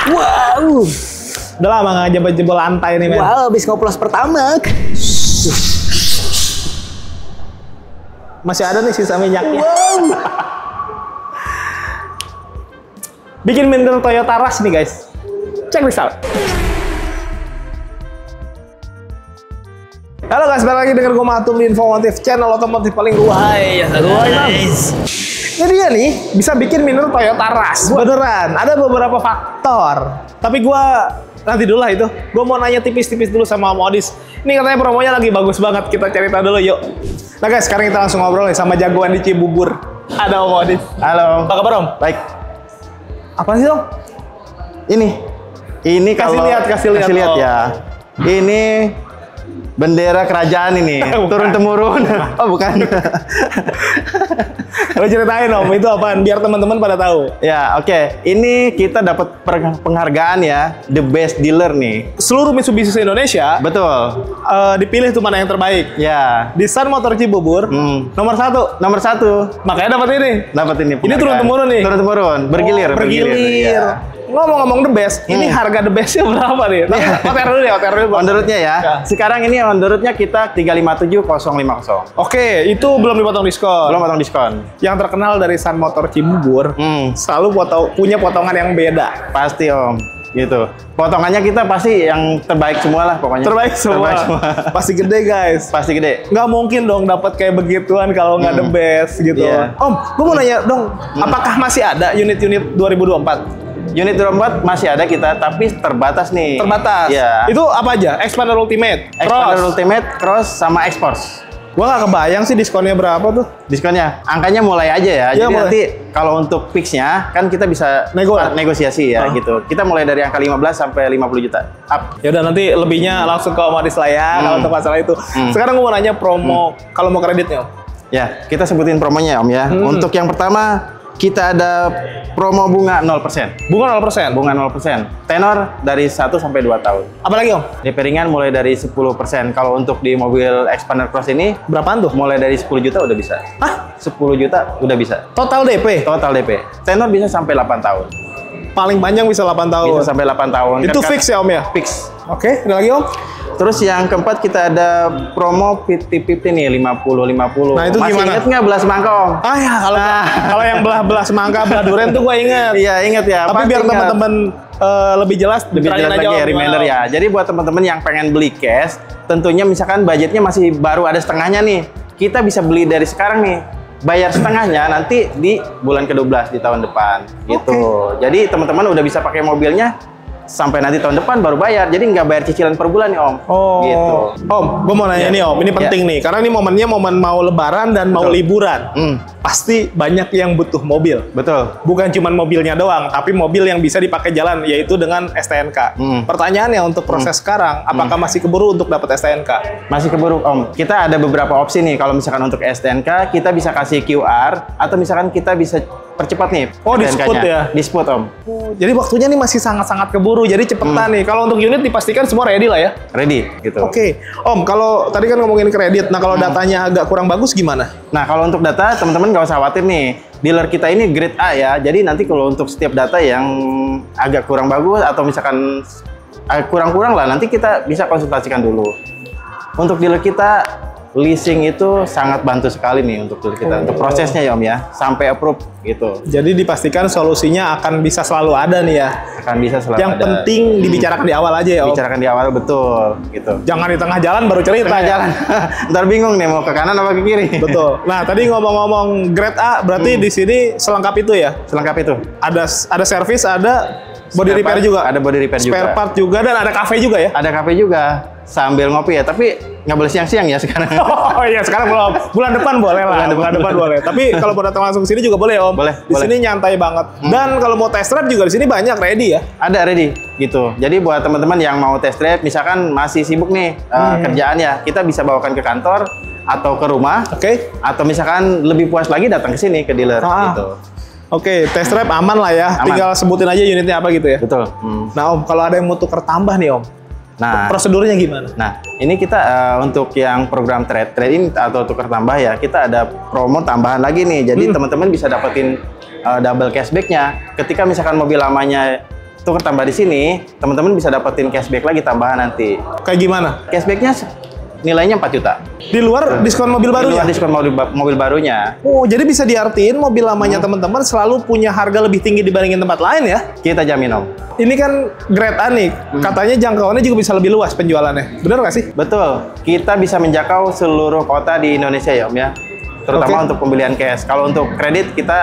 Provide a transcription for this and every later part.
Wow. Udah lama nggak jebol lantai nih, men. Wow, habis ngoplos pertama. Masih ada nih sisa minyaknya. Wow. Bikin minder Toyota Rush nih, guys. Check this out. Halo guys, balik lagi dengan gue Matum di Infomotif, channel otomotif paling ruhai. Jadi dia nih bisa bikin minder Toyota Rush. Beneran, ada beberapa faktor. Tapi gue nanti dulu lah itu. Gue mau nanya tipis-tipis dulu sama Om Odis. Ini katanya promonya lagi bagus banget. Kita cerita dulu yuk. Nah guys, sekarang kita langsung ngobrol nih sama jagoan di Cibubur. Ada Om Odis. Halo. Apa kabar Om? Baik. Apa sih Om? Ini Kasih lihat lihat ya. Ini bendera kerajaan ini, turun-temurun. Oh, bukan. Lo ceritain Om, itu apaan? Biar teman-teman pada tahu. Ya, oke. Ini kita dapat penghargaan ya, The Best Dealer nih. Seluruh Mitsubishi se-Indonesia, Betul. dipilih tuh mana yang terbaik. Ya. Di Sun Motor Cibubur, nomor 1. Nomor 1. Makanya dapat ini. Dapat ini. Ini turun-temurun nih? Turun-temurun, bergilir. Oh, bergilir. Ya. Ngomong-ngomong the best, ini harga the bestnya berapa nih? OTR dulu deh, OTR dulu. On the road-nya ya. Sekarang ini on the road-nya kita 357050. Oke, itu belum dipotong diskon. Belum potong diskon. Yang terkenal dari Sun Motor Cibubur, selalu punya potongan yang beda. Pasti Om, gitu. Potongannya kita pasti yang terbaik semua lah pokoknya. Terbaik semua. Pasti gede guys. Pasti gede. Nggak mungkin dong dapat kayak begituan kalau nggak the best gitu. Iya. Om, gue mau nanya dong, apakah masih ada unit-unit 2024? Unit 24 masih ada kita, tapi terbatas nih. Terbatas? Iya. Itu apa aja? Expander Ultimate, Expander Cross. Ultimate, Cross, sama X-Force. Gua nggak kebayang sih diskonnya berapa tuh. Diskonnya, angkanya mulai aja ya. Iya, Jadi mulai. nanti kalau untuk fixnya kan kita bisa negosiasi ya gitu. Kita mulai dari angka 15 sampai 50 juta. Up. Ya udah nanti lebihnya langsung ke Om Adis lah ya kalau untuk masalah itu. Sekarang gua mau nanya promo kalau mau kreditnya Om. Ya, kita sebutin promonya Om ya. Untuk yang pertama kita ada promo bunga 0%. Bunga 0%. Bunga 0%. Tenor dari 1 sampai 2 tahun. Apalagi Om? DP ringan mulai dari 10%. Kalau untuk di mobil Expander Cross ini Berapaan tuh? mulai dari 10 juta udah bisa. Hah? 10 juta udah bisa. Total DP? Total DP. Tenor bisa sampai 8 tahun. Paling panjang bisa 8 tahun. Bisa sampai 8 tahun. Itu Kan- fix ya Om ya? Fix. Oke, ada lagi Om? Terus yang keempat kita ada promo 50-50 nih, 50-50. Nah, itu Masih gimana? inget nggak belas mangka Om? Ah ya, kalau yang belah semangka, belah durian tuh gue inget. Iya, inget ya. Tapi Pasti biar ingat. teman-teman lebih jelas, Lebih jelas ceritain aja, lagi ya, Om, reminder gimana, ya. Jadi buat teman-teman yang pengen beli cash, tentunya misalkan budgetnya masih baru ada setengahnya nih, kita bisa beli dari sekarang nih. Bayar setengahnya nanti di bulan ke-12 di tahun depan gitu. Jadi teman-teman udah bisa pakai mobilnya sampai nanti tahun depan baru bayar. Jadi nggak bayar cicilan per bulan nih Om. Oh, Gitu. Om, gue mau nanya nih Om, ini penting nih, karena ini momennya momen mau lebaran dan mau liburan. Pasti banyak yang butuh mobil. Betul. Bukan cuma mobilnya doang, tapi mobil yang bisa dipakai jalan, yaitu dengan STNK. Pertanyaannya untuk proses sekarang, apakah masih keburu untuk dapat STNK? Masih keburu Om. Kita ada beberapa opsi nih. Kalau misalkan untuk STNK, kita bisa kasih QR atau misalkan kita bisa percepat nih. Oh, di STNK-nya. spot ya? Di spot Om. Jadi waktunya nih masih sangat-sangat keburu, jadi cepetan nih. Kalau untuk unit dipastikan semua ready lah ya? Ready gitu. Oke. Om, kalau tadi kan ngomongin kredit, nah kalau datanya agak kurang bagus gimana? Nah, kalau untuk data, teman-teman nggak usah khawatir nih. Dealer kita ini grade A ya. Jadi nanti kalau untuk setiap data yang agak kurang bagus atau misalkan kurang-kurang lah, nanti kita bisa konsultasikan dulu. Untuk dealer kita, leasing itu sangat bantu sekali nih untuk dealer kita. Untuk prosesnya ya Om ya, sampai approve gitu. Jadi dipastikan solusinya akan bisa selalu ada nih ya. Akan bisa selalu Yang ada. penting dibicarakan di awal aja ya Om. Bicarakan di awal betul gitu. Jangan di tengah jalan baru cerita. Tengah ya? jalan. Ntar bingung nih mau ke kanan apa ke kiri. Betul. Nah, tadi ngomong-ngomong grade A, berarti di sini selengkap itu ya? Selengkap itu. Ada servis, ada body Spare repair part, juga? ada body repair juga. Spare part juga, dan ada cafe juga ya? Ada kafe juga sambil ngopi ya, tapi nggak boleh siang-siang ya sekarang. Oh iya, sekarang belum. Bulan depan boleh lah. Bulan depan boleh. Tapi kalau mau datang langsung ke sini juga boleh Om. Boleh, Di boleh. sini nyantai banget. Dan kalau mau test drive juga di sini banyak ready ya? Ada ready gitu. Jadi buat teman-teman yang mau test drive, misalkan masih sibuk nih kerjaannya, kita bisa bawakan ke kantor atau ke rumah. Oke. Atau misalkan lebih puas lagi datang ke sini ke dealer gitu. Oke, test drive aman lah ya. Aman. Tinggal sebutin aja unitnya apa gitu ya. Betul. Nah Om, kalau ada yang mau tuker tambah nih Om, Nah, prosedurnya gimana? Nah, ini kita untuk yang program trade-in atau tukar tambah ya, kita ada promo tambahan lagi nih. Jadi teman-teman bisa dapetin double cashback-nya. Ketika misalkan mobil lamanya tuker tambah di sini, teman-teman bisa dapetin cashback lagi tambahan nanti. Kayak gimana? Cashbacknya nilainya 4 juta. Di luar diskon mobil Di barunya? luar diskon mobil barunya. Oh, jadi bisa diartiin mobil lamanya teman-teman selalu punya harga lebih tinggi dibandingin tempat lain ya? Kita jamin Om. Ini kan grade A nih, katanya jangkauannya juga bisa lebih luas penjualannya. Bener nggak sih? Betul, kita bisa menjangkau seluruh kota di Indonesia ya Om ya. Terutama Oke. untuk pembelian cash. Kalau untuk kredit kita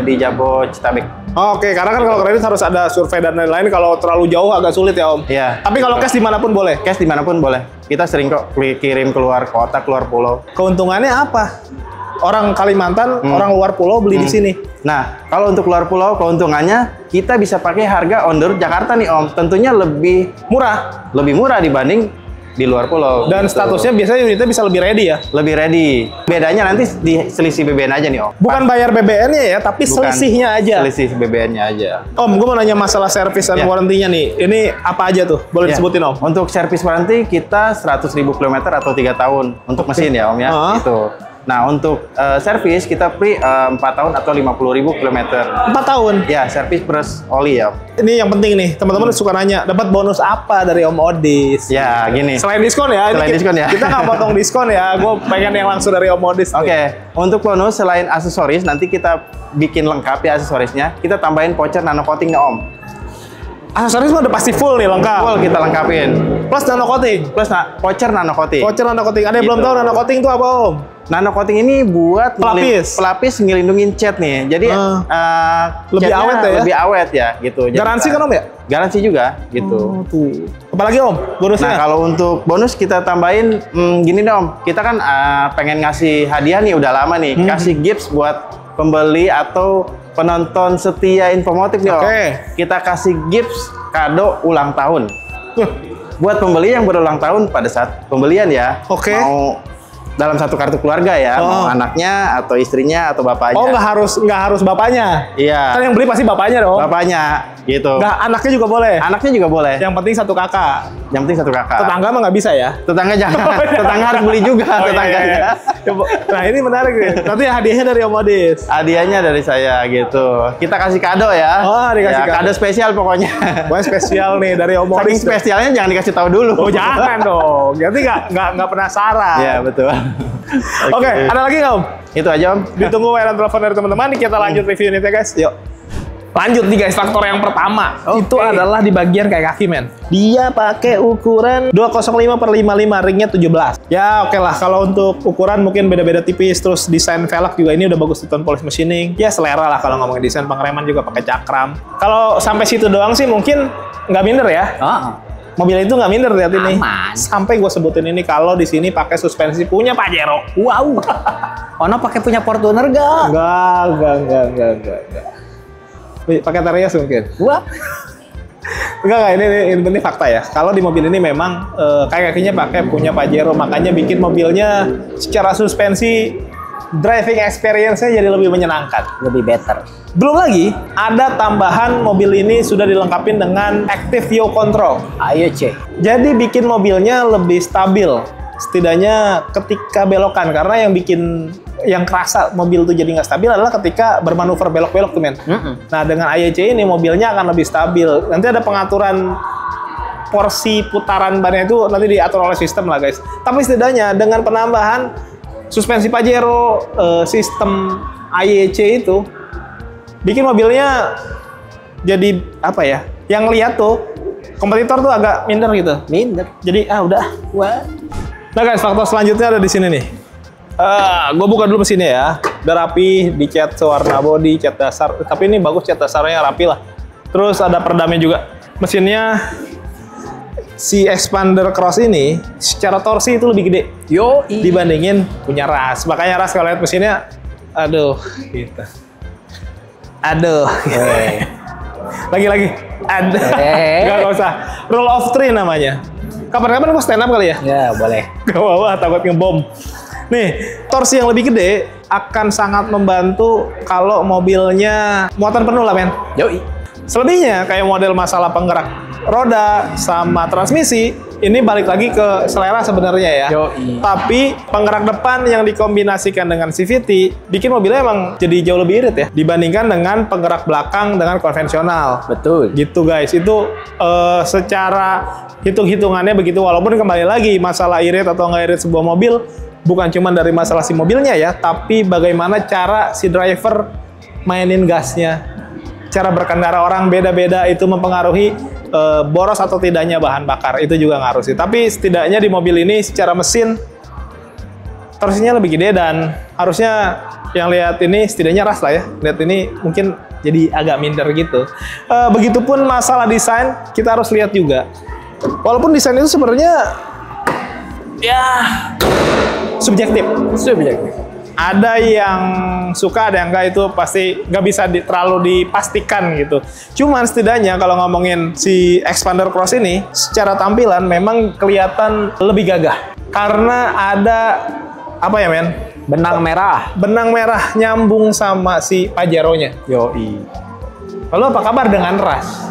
di Jabodetabek. Oke, karena kan kalau kredit harus ada survei dan lain-lain. Kalau terlalu jauh agak sulit ya Om. Iya. Tapi kalau cash dimanapun boleh. Cash dimanapun boleh. Kita sering kok kirim keluar kota, keluar pulau. Keuntungannya apa? Orang Kalimantan, orang luar pulau beli di sini. Nah, kalau untuk luar pulau keuntungannya kita bisa pakai harga on the road Jakarta nih Om. Tentunya lebih Murah. murah dibanding di luar pulau. Dan Gitu. statusnya biasanya unitnya bisa lebih ready ya. Lebih ready. Bedanya nanti di selisih BBN aja nih Om. Bukan bayar BBN-nya ya, tapi Bukan selisihnya aja. Selisih BBN-nya aja. Om, gue mau nanya masalah servis dan Ya. warranty-nya nih. Ini apa aja tuh? Boleh Ya. disebutin Om? Untuk servis warranty kita 100.000 km atau 3 tahun untuk mesin ya Om ya. Ah. Gitu. Nah, untuk servis kita free 4 tahun atau 50.000 km. 4 tahun. Ya, servis plus oli ya Om. Ini yang penting nih, teman-teman suka nanya, dapat bonus apa dari Om Odis? Ya, gini. Selain diskon ya, Selain diskon ya. Kita nggak potong diskon ya, gue pengen yang langsung dari Om Odis. Oke, untuk bonus selain aksesoris, nanti kita bikin lengkap ya aksesorisnya. Kita tambahin voucher nano coating ya Om. Aksesoris mah udah pasti full nih, lengkap. Full kita lengkapin. Plus nano coating. Plus voucher nano coating. Voucher nano coating. Ada yang belum Gitu. tahu nano coating itu apa Om? Nano coating ini buat Pelapis. ngelindungin cat nih. Jadi Lebih catnya awet ya? Lebih awet ya gitu. Jadi, Garansi kan Om ya? Garansi juga gitu. Tuh. Apalagi Om, bonusnya? Nah, kalau untuk bonus kita tambahin gini deh Om. Kita kan pengen ngasih hadiah nih udah lama nih. Kasih gifts buat pembeli atau penonton setia Infomotif nih Om. Oke. Kita kasih gifts kado ulang tahun. Buat pembeli yang berulang tahun pada saat pembelian ya. Oke. Mau dalam satu kartu keluarga ya, mau anaknya atau istrinya atau bapaknya. Oh, nggak harus bapaknya. Iya. Kan yang beli pasti bapaknya dong. Bapaknya gitu. Nggak, anaknya juga boleh. Anaknya juga boleh. Yang penting satu kakak. Yang penting satu kakak. Tetangga mah nggak bisa ya. Tetangga jangan. Tetangga harus beli juga Oh, iya, tetangganya. iya, iya. Nah, ini menarik nih. Nanti hadiahnya dari Om Odis. Hadiahnya dari saya gitu. Kita kasih kado ya. Oh, dikasih Ya, kado. kado spesial pokoknya. Pokoknya spesial nih dari Om Saking Odis. spesialnya jangan dikasih tahu dulu. Oh, jangan dong. Jadi nggak penasaran. Iya, betul. Oke, ada lagi nggak Om? Itu aja Om. Ditunggu layanan telepon dari teman-teman. Kita lanjut review unitnya guys. Yuk. Lanjut nih guys, faktor yang pertama itu adalah di bagian kayak kaki men. Dia pakai ukuran 205/55, ringnya 17. Ya oke lah, kalau untuk ukuran mungkin beda-beda tipis, terus desain velg juga ini udah bagus di tone polish machining. Ya selera lah kalau ngomongin desain, pengereman juga pakai cakram. Kalau sampai situ doang sih mungkin nggak minder ya. Mobil itu nggak minder lihat ini. Aman. Sampai gue sebutin ini kalau di sini pakai suspensi punya Pajero. Wow. Ono pakai punya Fortuner gak? Enggak. Pakai Terios mungkin. Wah. Enggak, ini fakta ya. Kalau di mobil ini memang kakinya pakai punya Pajero, makanya bikin mobilnya secara suspensi driving experience-nya jadi lebih menyenangkan. Lebih better. Belum lagi, ada tambahan mobil ini sudah dilengkapi dengan Active Yaw Control. Ayo C. Jadi bikin mobilnya lebih stabil. Setidaknya ketika belokan, karena yang kerasa mobil itu jadi nggak stabil adalah ketika bermanuver belok-belok tuh men. Nah dengan IAC ini mobilnya akan lebih stabil. Nanti ada pengaturan porsi putaran bannya itu nanti diatur oleh sistem lah guys. Tapi setidaknya dengan penambahan suspensi Pajero, sistem IAC itu bikin mobilnya jadi apa ya? Yang lihat tuh kompetitor tuh agak minder gitu. Minder. Jadi udah. Wah. Nah guys, faktor selanjutnya ada di sini nih. Gue buka dulu mesinnya ya. Udah rapi, dicat sewarna body, cat dasar. Tapi ini bagus cat dasarnya rapi lah. Terus ada peredamnya juga. Mesinnya si expander cross ini secara torsi itu lebih gede dibandingin punya Ras. Makanya Ras kalau lihat mesinnya, aduh, gitu. Aduh. Lagi-lagi. Aduh. Nggak usah. Roll of three namanya. Kapan-kapan gue stand up kali ya? Ya boleh. Gak apa-apa, takut ngebom. Nih, torsi yang lebih gede akan sangat membantu kalau mobilnya muatan penuh lah men. Yoi. Selebihnya kayak model masalah penggerak roda sama transmisi ini balik lagi ke selera sebenarnya ya. Yoi. Tapi penggerak depan yang dikombinasikan dengan CVT bikin mobilnya emang jadi jauh lebih irit ya dibandingkan dengan penggerak belakang dengan konvensional. Betul. Gitu guys, itu secara hitung-hitungannya begitu. Walaupun kembali lagi masalah irit atau nggak irit sebuah mobil bukan cuma dari masalah si mobilnya ya, tapi bagaimana cara si driver mainin gasnya. Cara berkendara orang beda-beda itu mempengaruhi boros atau tidaknya bahan bakar. Itu juga ngaruh sih. Tapi setidaknya di mobil ini secara mesin torsinya lebih gede dan harusnya yang lihat ini setidaknya ras lah ya. Lihat ini mungkin jadi agak minder gitu. Begitupun masalah desain kita harus lihat juga. Walaupun desain itu sebenarnya ya subjektif. Ada yang suka, ada yang enggak, itu pasti nggak bisa terlalu dipastikan gitu. Cuman setidaknya kalau ngomongin si Xpander Cross ini, secara tampilan memang kelihatan lebih gagah. Karena ada, apa ya men? Benang merah. Benang merah nyambung sama si Pajero-nya. Yoi. Lalu apa kabar dengan ras?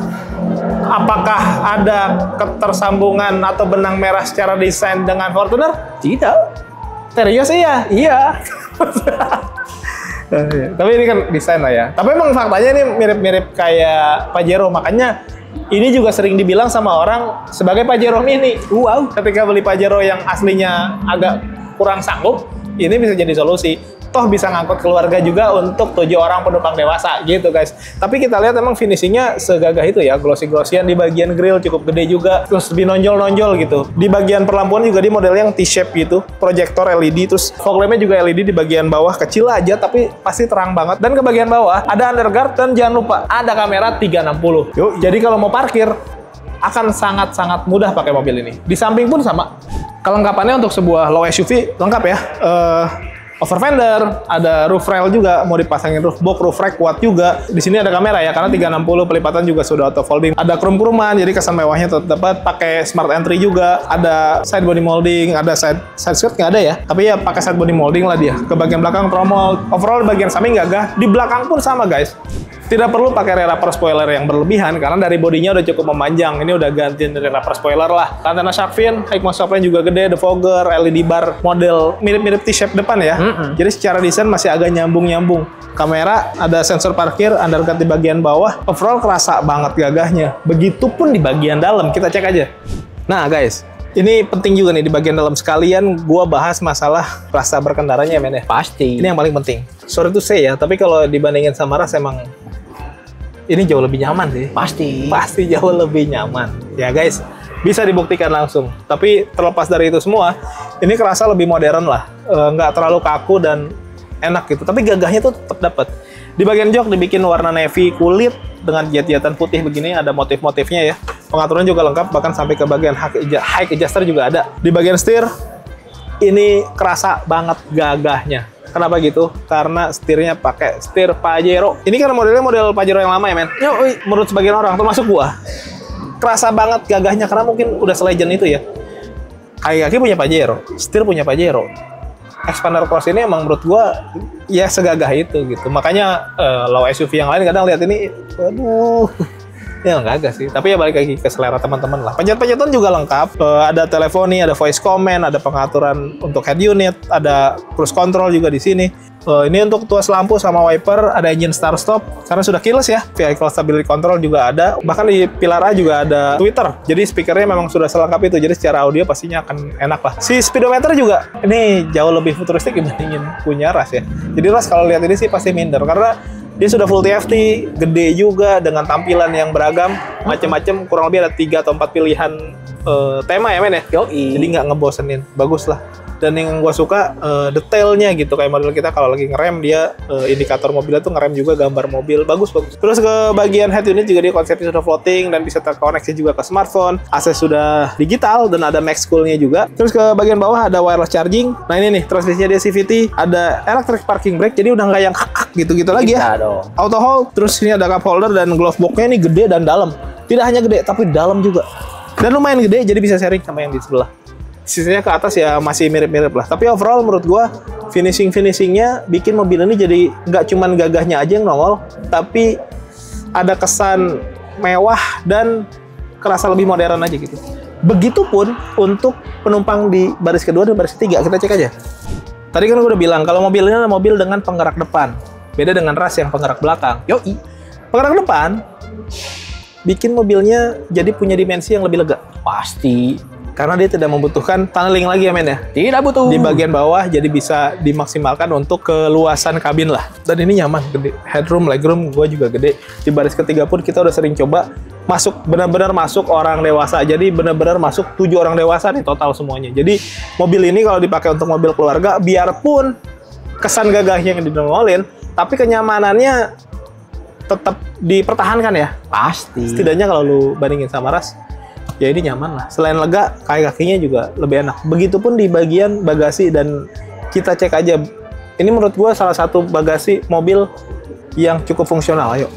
Apakah ada ketersambungan atau benang merah secara desain dengan Fortuner? Tidak. Serius iya? Iya. Tapi ini kan desain lah ya. Tapi emang faktanya ini mirip-mirip kayak Pajero. Makanya ini juga sering dibilang sama orang sebagai Pajero Mini. Wow. Ketika beli Pajero yang aslinya agak kurang sanggup, ini bisa jadi solusi. Toh bisa ngangkut keluarga juga untuk 7 orang penumpang dewasa gitu guys. Tapi kita lihat emang finishingnya segagah itu ya. Glossy-glossyan di bagian grill cukup gede juga. Terus lebih nonjol-nonjol gitu. Di bagian perlampuan juga di model yang T-shape gitu. Proyektor LED. Terus fog lamp-nya juga LED di bagian bawah. Kecil aja tapi pasti terang banget. Dan ke bagian bawah ada underguard dan jangan lupa ada kamera 360. Yuk, jadi kalau mau parkir akan sangat-sangat mudah pakai mobil ini. Di samping pun sama. Kelengkapannya untuk sebuah low SUV lengkap ya. Over fender, ada roof rail juga, mau dipasangin roof box, roof rack kuat juga. Di sini ada kamera ya, karena 360 pelipatan juga sudah auto folding. Ada krum-kruman, jadi kesan mewahnya tetap dapat. Pakai smart entry juga, ada side body molding, ada side skirt nggak ada ya. Tapi ya pakai side body molding lah dia. Ke bagian belakang tromol, overall bagian samping gagah. Di belakang pun sama guys. Tidak perlu pakai rear upper spoiler yang berlebihan karena dari bodinya udah cukup memanjang. Ini udah gantiin dari rear upper spoiler lah. Antena shark fin, high exhaust line juga gede, defogger, LED bar model mirip-mirip T-shape depan ya. Jadi secara desain masih agak nyambung-nyambung. Kamera, ada sensor parkir, underguard di bagian bawah. Overall kerasa banget gagahnya. Begitupun di bagian dalam, kita cek aja. Nah guys, ini penting juga nih di bagian dalam sekalian gua bahas masalah rasa berkendaranya men ya. Pasti. Ini yang paling penting. Sorry to say ya, tapi kalau dibandingin sama ras emang ini jauh lebih nyaman sih. Pasti jauh lebih nyaman. Ya guys, bisa dibuktikan langsung. Tapi terlepas dari itu semua, ini kerasa lebih modern lah. Nggak terlalu kaku dan enak gitu. Tapi gagahnya tuh tetap dapat. Di bagian jok dibikin warna navy kulit dengan jet-jetan putih begini, ada motif-motifnya ya. Pengaturan juga lengkap, bahkan sampai ke bagian high adjuster juga ada. Di bagian setir, ini kerasa banget gagahnya. Kenapa gitu? Karena setirnya pakai setir Pajero. Ini karena modelnya model Pajero yang lama ya men? Yoi. Menurut sebagian orang, termasuk gua. Kerasa banget gagahnya, karena mungkin udah selegend itu ya. Kaki-kaki punya Pajero, setir punya Pajero. Xpander Cross ini emang menurut gua ya segagah itu gitu. Makanya low SUV yang lain kadang lihat ini, waduh, ya nggak agak sih. Tapi ya balik lagi ke selera teman-teman lah. Pencet-pencetan juga lengkap. Ada teleponi, ada voice command, ada pengaturan untuk head unit, ada cruise control juga di sini. Ini untuk tuas lampu sama wiper, ada engine start stop karena sudah keyless ya. Vehicle stability control juga ada. Bahkan di pilar A juga ada tweeter. Jadi speakernya memang sudah selengkap itu. Jadi secara audio pastinya akan enak lah. Si speedometer juga ini jauh lebih futuristik dibandingin punya ras ya. Jadi ras kalau lihat ini sih pasti minder karena dia sudah full TFT, gede juga dengan tampilan yang beragam, macam-macam. Kurang lebih ada 3 atau 4 pilihan tema ya men ya. Yoi. Jadi nggak ngebosenin, bagus lah. Dan yang gue suka detailnya gitu, kayak model kita kalau lagi ngerem dia indikator mobilnya tuh ngerem juga gambar mobil, bagus. Terus ke bagian head unit juga dia konsepnya sudah floating dan bisa terkoneksi juga ke smartphone. AC sudah digital dan ada max coolnya juga. Terus ke bagian bawah ada wireless charging. Nah ini nih transmisinya dia CVT, ada electric parking brake, jadi udah nggak yang gitu-gitu lagi ya. Dong. Auto hold, terus ini ada cup holder dan glove box-nya ini gede dan dalam. Tidak hanya gede tapi dalam juga. Dan lumayan gede jadi bisa sharing sama yang di sebelah. Sisanya ke atas ya masih mirip-mirip lah. Tapi overall menurut gua finishingnya bikin mobil ini jadi nggak cuman gagahnya aja yang nongol, tapi ada kesan mewah dan kerasa lebih modern aja gitu. Begitupun untuk penumpang di baris kedua dan baris ketiga. Kita cek aja. Tadi kan gue udah bilang kalau mobilnya adalah mobil dengan penggerak depan. Beda dengan ras yang penggerak belakang. Yoi. Penggerak depan bikin mobilnya jadi punya dimensi yang lebih lega. Pasti. Karena dia tidak membutuhkan tunneling lagi ya men ya. Tidak butuh. Di bagian bawah jadi bisa dimaksimalkan untuk keluasan kabin lah. Dan ini nyaman, gede. Headroom, legroom gue juga gede. Di baris ketiga pun kita udah sering coba masuk, benar-benar masuk orang dewasa. Jadi benar-benar masuk 7 orang dewasa nih total semuanya. Jadi mobil ini kalau dipakai untuk mobil keluarga, biarpun kesan gagahnya yang dinongolin, tapi kenyamanannya tetap dipertahankan ya. Pasti. Setidaknya kalau lu bandingin sama ras, ya ini nyaman lah. Selain lega, kaki-kakinya juga lebih enak. Begitupun di bagian bagasi, dan kita cek aja. Ini menurut gua salah satu bagasi mobil yang cukup fungsional. Ayo.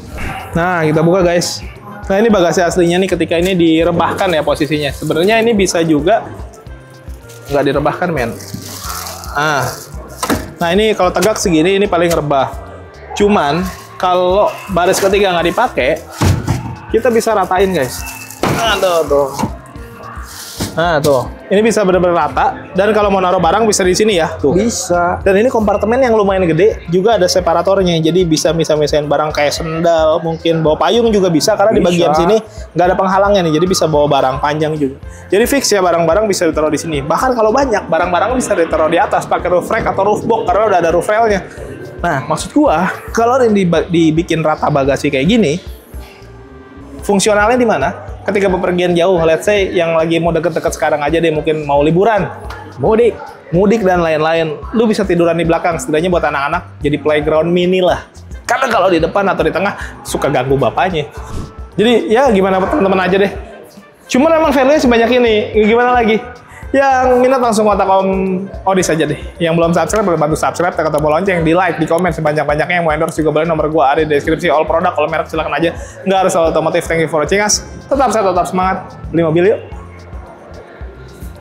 Nah, kita buka guys. Nah, ini bagasi aslinya nih ketika ini direbahkan ya posisinya. Sebenarnya ini bisa juga nggak direbahkan men. Nah ini kalau tegak segini ini paling rebah. Cuman kalau baris ketiga nggak dipakai, kita bisa ratain guys. Aduh. Nah tuh, ini bisa benar-benar rata. Dan kalau mau naruh barang bisa di sini ya. Tuh. Bisa. Dan ini kompartemen yang lumayan gede, juga ada separatornya. Jadi bisa misahin barang kayak sendal, mungkin bawa payung juga bisa. Karena di bagian sini nggak ada penghalangnya nih, jadi bisa bawa barang panjang juga. Jadi fix ya, barang-barang bisa ditaruh di sini. Bahkan kalau banyak, barang-barang bisa ditaruh di atas pakai roof rack atau roof box karena udah ada roof railnya. Nah, maksud gua, kalau ini dibikin rata bagasi kayak gini, fungsionalnya di mana? Ketika bepergian jauh, let's say yang lagi mau deket-deket sekarang aja deh, mungkin mau liburan, mudik dan lain-lain, lu bisa tiduran di belakang, setidaknya buat anak-anak jadi playground mini lah. Karena kalau di depan atau di tengah suka ganggu bapaknya. Jadi ya gimana teman-teman aja deh. Cuman emang value-nya sebanyak ini, gimana lagi? Yang minat langsung kontak Om Odis aja deh. Yang belum subscribe boleh bantu subscribe, tekan tombol lonceng, di like, di komen sebanyak-banyaknya. Yang mau endorse juga boleh, nomor gua ada di deskripsi. All produk, all merek silakan aja. Nggak harus soal otomotif. Thank you for watching us. Tetap sehat, tetap semangat. Beli mobil yuk.